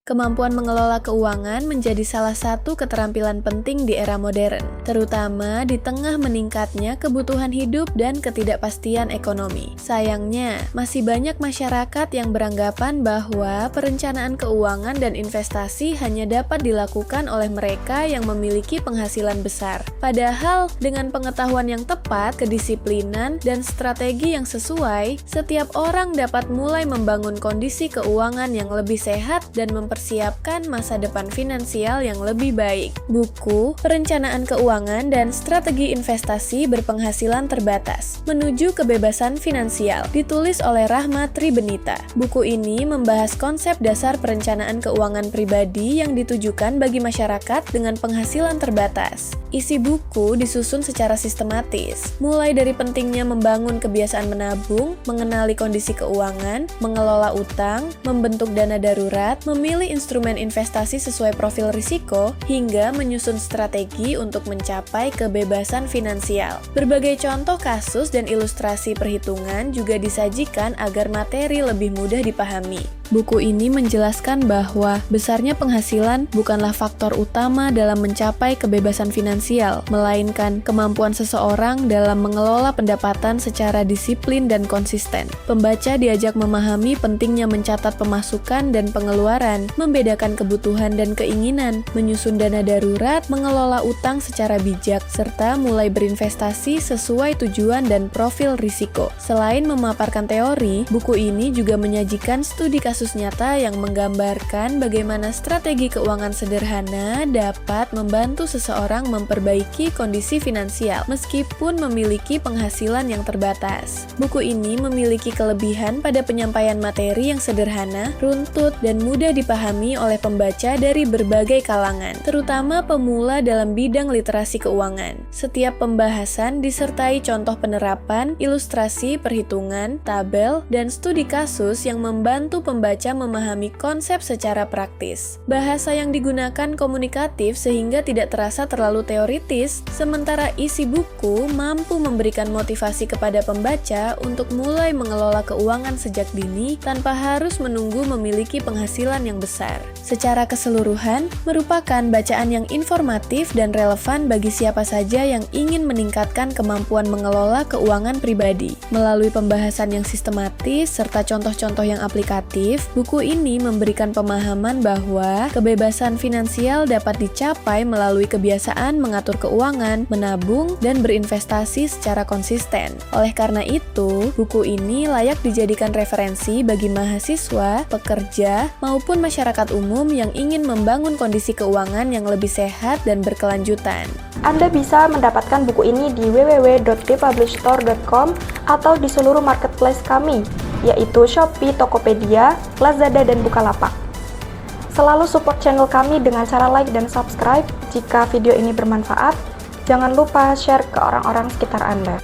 Kemampuan mengelola keuangan menjadi salah satu keterampilan penting di era modern, terutama di tengah meningkatnya kebutuhan hidup dan ketidakpastian ekonomi. Sayangnya, masih banyak masyarakat yang beranggapan bahwa perencanaan keuangan dan investasi hanya dapat dilakukan oleh mereka yang memiliki penghasilan besar. Padahal, dengan pengetahuan yang tepat, kedisiplinan, dan strategi yang sesuai, setiap orang dapat mulai membangun kondisi keuangan yang lebih sehat dan mempersiapkan masa depan finansial yang lebih baik. Buku Perencanaan Keuangan dan Strategi Investasi Berpenghasilan Terbatas Menuju Kebebasan Finansial ditulis oleh Rahma Tribenita. Buku ini membahas konsep dasar perencanaan keuangan pribadi yang ditujukan bagi masyarakat dengan penghasilan terbatas. Isi buku disusun secara sistematis, mulai dari pentingnya membangun kebiasaan menabung, mengenali kondisi keuangan, mengelola utang, membentuk dana darurat, memilih instrumen investasi sesuai profil risiko, hingga menyusun strategi untuk mencapai kebebasan finansial. Berbagai contoh kasus dan ilustrasi perhitungan juga disajikan agar materi lebih mudah dipahami. Buku ini menjelaskan bahwa besarnya penghasilan bukanlah faktor utama dalam mencapai kebebasan finansial, melainkan kemampuan seseorang dalam mengelola pendapatan secara disiplin dan konsisten. Pembaca diajak memahami pentingnya mencatat pemasukan dan pengeluaran, membedakan kebutuhan dan keinginan, menyusun dana darurat, mengelola utang secara bijak, serta mulai berinvestasi sesuai tujuan dan profil risiko. Selain memaparkan teori, buku ini juga menyajikan studi kasus nyata yang menggambarkan bagaimana strategi keuangan sederhana dapat membantu seseorang memperbaiki kondisi finansial meskipun memiliki penghasilan yang terbatas. Buku ini memiliki kelebihan pada penyampaian materi yang sederhana, runtut, dan mudah dipahami oleh pembaca dari berbagai kalangan, terutama pemula dalam bidang literasi keuangan. Setiap pembahasan disertai contoh penerapan, ilustrasi, perhitungan, tabel, dan studi kasus yang membantu pembaca memahami konsep secara praktis. Bahasa yang digunakan komunikatif sehingga tidak terasa terlalu teoritis, sementara isi buku mampu memberikan motivasi kepada pembaca untuk mulai mengelola keuangan sejak dini tanpa harus menunggu memiliki penghasilan yang besar. Secara keseluruhan, merupakan bacaan yang informatif dan relevan bagi siapa saja yang ingin meningkatkan kemampuan mengelola keuangan pribadi. Melalui pembahasan yang sistematis serta contoh-contoh yang aplikatif, buku ini memberikan pemahaman bahwa kebebasan finansial dapat dicapai melalui kebiasaan mengatur keuangan, menabung, dan berinvestasi secara konsisten. Oleh karena itu, buku ini layak dijadikan referensi bagi mahasiswa, pekerja, maupun masyarakat umum yang ingin membangun kondisi keuangan yang lebih sehat dan berkelanjutan. Anda bisa mendapatkan buku ini di www.dpublishstore.com atau di seluruh marketplace kami, yaitu Shopee, Tokopedia, Lazada, dan Bukalapak. Selalu support channel kami dengan cara like dan subscribe. Jika video ini bermanfaat, jangan lupa share ke orang-orang sekitar Anda.